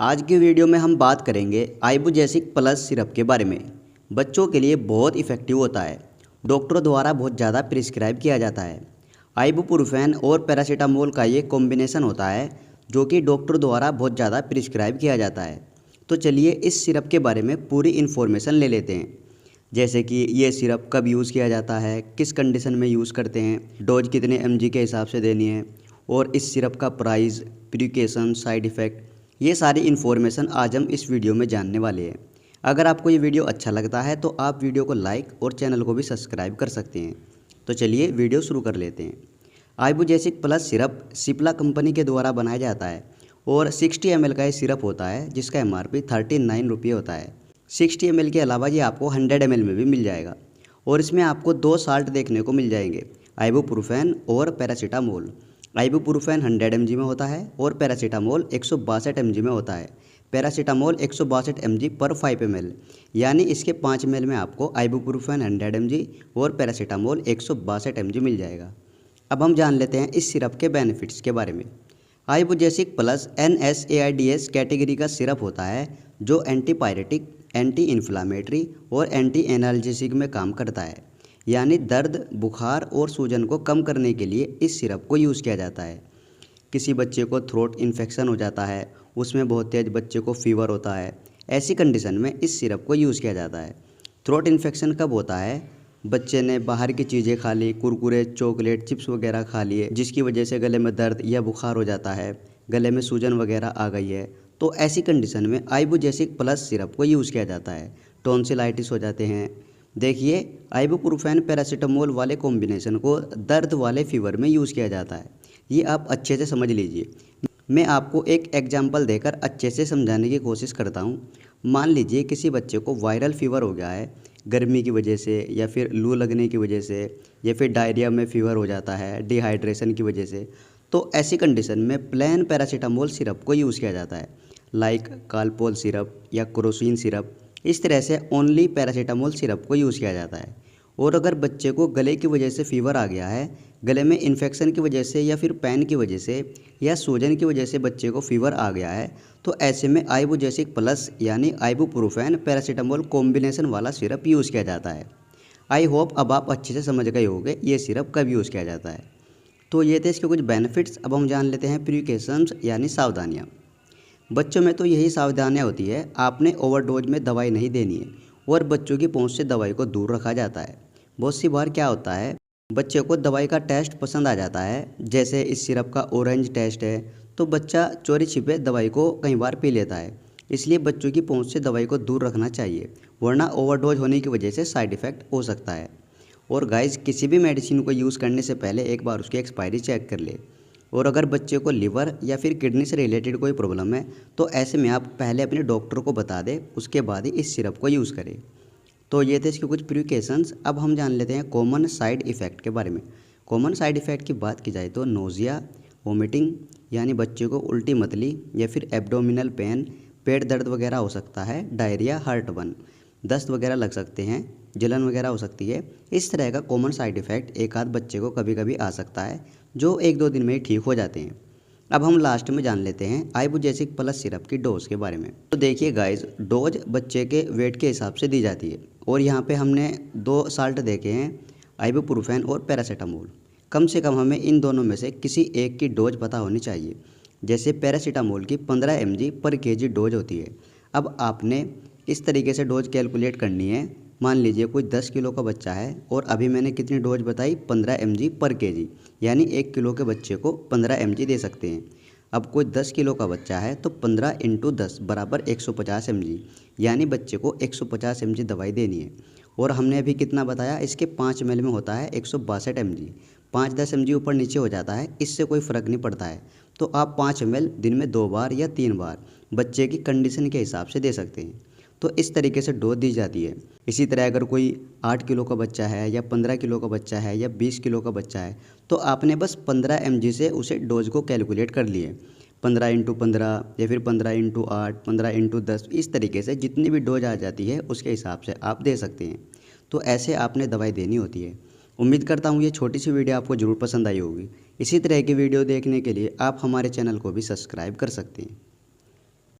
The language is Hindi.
आज की वीडियो में हम बात करेंगे आइबुजेसिक प्लस सिरप के बारे में। बच्चों के लिए बहुत इफ़ेक्टिव होता है, डॉक्टरों द्वारा बहुत ज़्यादा प्रिस्क्राइब किया जाता है। आइबुप्रोफेन और पैरासीटामोल का ये कॉम्बिनेशन होता है जो कि डॉक्टर द्वारा बहुत ज़्यादा प्रिस्क्राइब किया जाता है। तो चलिए इस सिरप के बारे में पूरी इन्फॉर्मेशन ले लेते हैं, जैसे कि ये सिरप कब यूज़ किया जाता है, किस कंडीशन में यूज़ करते हैं, डोज कितने mg के हिसाब से देनी है और इस सिरप का प्राइस, प्रिकॉशन, साइड इफ़ेक्ट, ये सारी इन्फॉर्मेशन आज हम इस वीडियो में जानने वाले हैं। अगर आपको ये वीडियो अच्छा लगता है तो आप वीडियो को लाइक और चैनल को भी सब्सक्राइब कर सकते हैं। तो चलिए वीडियो शुरू कर लेते हैं। Ibugesic plus syrup Cipla company के द्वारा बनाया जाता है और 60 ml का ये सिरप होता है जिसका MRP 39 रुपये होता है। 60 ml के अलावा ये आपको 100 ml में भी मिल जाएगा और इसमें आपको 2 साल्ट देखने को मिल जाएंगे, आइबुप्रोफेन और पैरासीटामोल। आइबुप्रोफेन 100 mg में होता है और पैरासीटामोल 162 mg में होता है। पैरासीटामोल 162 mg पर 5 ml, यानी इसके 5 ml में आपको आइबुप्रोफेन 100 mg और पैरासीटामोल 162 mg मिल जाएगा। अब हम जान लेते हैं इस सिरप के बेनिफिट्स के बारे में। आइबुजेसिक प्लस NSAIDs कैटेगरी का सिरप होता है जो एंटीपायरेटिक, एंटी इन्फ्लामेटरी और एंटी एनाल्जेसिक में काम करता है, यानी दर्द, बुखार और सूजन को कम करने के लिए इस सिरप को यूज़ किया जाता है। किसी बच्चे को थ्रोट इन्फेक्शन हो जाता है, उसमें बहुत तेज़ बच्चे को फीवर होता है, ऐसी कंडीशन में इस सिरप को यूज़ किया जाता है। थ्रोट इन्फेक्शन कब होता है? बच्चे ने बाहर की चीज़ें खा ली, कुरकुरे, चॉकलेट, चिप्स वगैरह खा लिए, जिसकी वजह से गले में दर्द या बुखार हो जाता है, गले में सूजन वगैरह आ गई है, तो ऐसी कंडीशन में आइबुजेसिक प्लस सिरप को यूज़ किया जाता है। टॉन्सिलाइटिस हो जाते हैं। देखिए, आइबुप्रोफेन पैरासीटामोल वाले कॉम्बिनेशन को दर्द वाले फीवर में यूज़ किया जाता है, ये आप अच्छे से समझ लीजिए। मैं आपको एक एग्जाम्पल देकर अच्छे से समझाने की कोशिश करता हूँ। मान लीजिए किसी बच्चे को वायरल फीवर हो गया है, गर्मी की वजह से या फिर लू लगने की वजह से या फिर डायरिया में फीवर हो जाता है डिहाइड्रेशन की वजह से, तो ऐसी कंडीशन में प्लेन पैरासीटामोल सिरप को यूज़ किया जाता है, लाइक कालपोल सिरप या क्रोसिन सिरप। इस तरह से ओनली पैरासीटामोल सिरप को यूज़ किया जाता है। और अगर बच्चे को गले की वजह से फीवर आ गया है, गले में इन्फेक्शन की वजह से या फिर पेन की वजह से या सूजन की वजह से बच्चे को फीवर आ गया है, तो ऐसे में आइबुजेसिक प्लस यानी आइबुप्रोफेन पैरासीटामोल कॉम्बिनेशन वाला सिरप यूज़ किया जाता है। आई होप अब आप अच्छे से समझ गए होंगे ये सिरप कब यूज़ किया जाता है। तो ये थे इसके कुछ बेनिफिट्स। अब हम जान लेते हैं प्रिकॉशंस यानी सावधानियाँ। बच्चों में तो यही सावधानियाँ होती है, आपने ओवरडोज में दवाई नहीं देनी है और बच्चों की पहुंच से दवाई को दूर रखा जाता है। बहुत सी बार क्या होता है, बच्चे को दवाई का टेस्ट पसंद आ जाता है, जैसे इस सिरप का ऑरेंज टेस्ट है, तो बच्चा चोरी छिपे दवाई को कई बार पी लेता है। इसलिए बच्चों की पहुंच से दवाई को दूर रखना चाहिए, वरना ओवरडोज होने की वजह से साइड इफ़ेक्ट हो सकता है। और गाइस, किसी भी मेडिसिन को यूज़ करने से पहले एक बार उसकी एक्सपायरी चेक कर ले। और अगर बच्चे को लिवर या फिर किडनी से रिलेटेड कोई प्रॉब्लम है तो ऐसे में आप पहले अपने डॉक्टर को बता दें, उसके बाद ही इस सिरप को यूज़ करें। तो ये थे इसके कुछ प्रिकॉशंस। अब हम जान लेते हैं कॉमन साइड इफ़ेक्ट के बारे में। कॉमन साइड इफ़ेक्ट की बात की जाए तो नोज़िया, वोमिटिंग यानी बच्चे को उल्टी मतली या फिर एब्डोमिनल पेन, पेट दर्द वगैरह हो सकता है, डायरिया, हार्टबर्न, दस्त वगैरह लग सकते हैं, जलन वगैरह हो सकती है। इस तरह का कॉमन साइड इफ़ेक्ट एक आध बच्चे को कभी कभी आ सकता है, जो 1-2 दिन में ही ठीक हो जाते हैं। अब हम लास्ट में जान लेते हैं आइबुजेसिक प्लस सिरप की डोज के बारे में। तो देखिए गाइस, डोज बच्चे के वेट के हिसाब से दी जाती है और यहाँ पे हमने 2 साल्ट देखे हैं, आइबुप्रोफेन और पैरासीटामोल। कम से कम हमें इन दोनों में से किसी एक की डोज पता होनी चाहिए। जैसे पैरासीटामोल की 15 mg पर kg डोज होती है। अब आपने इस तरीके से डोज कैलकुलेट करनी है। मान लीजिए कोई 10 किलो का बच्चा है और अभी मैंने कितनी डोज बताई, 15 mg पर kg, यानी 1 किलो के बच्चे को 15 mg दे सकते हैं। अब कोई 10 किलो का बच्चा है तो 15 × 10 बराबर 150 mg, यानी बच्चे को 150 mg दवाई देनी है। और हमने अभी कितना बताया, इसके 5 ml में होता है 162 mg। 5-10 mg ऊपर नीचे हो जाता है, इससे कोई फ़र्क नहीं पड़ता है। तो आप 5 ml दिन में 2 बार या 3 बार बच्चे की कंडीशन के हिसाब से दे सकते हैं। तो इस तरीके से डोज दी जाती है। इसी तरह अगर कोई 8 किलो का बच्चा है या 15 किलो का बच्चा है या 20 किलो का बच्चा है, तो आपने बस 15 mg से उसे डोज को कैलकुलेट कर लिए। 15 × 15 या फिर 15 × 8, 15 × 10, इस तरीके से जितनी भी डोज आ जाती है उसके हिसाब से आप दे सकते हैं। तो ऐसे आपने दवाई देनी होती है। उम्मीद करता हूँ ये छोटी सी वीडियो आपको ज़रूर पसंद आई होगी। इसी तरह की वीडियो देखने के लिए आप हमारे चैनल को भी सब्सक्राइब कर सकते हैं।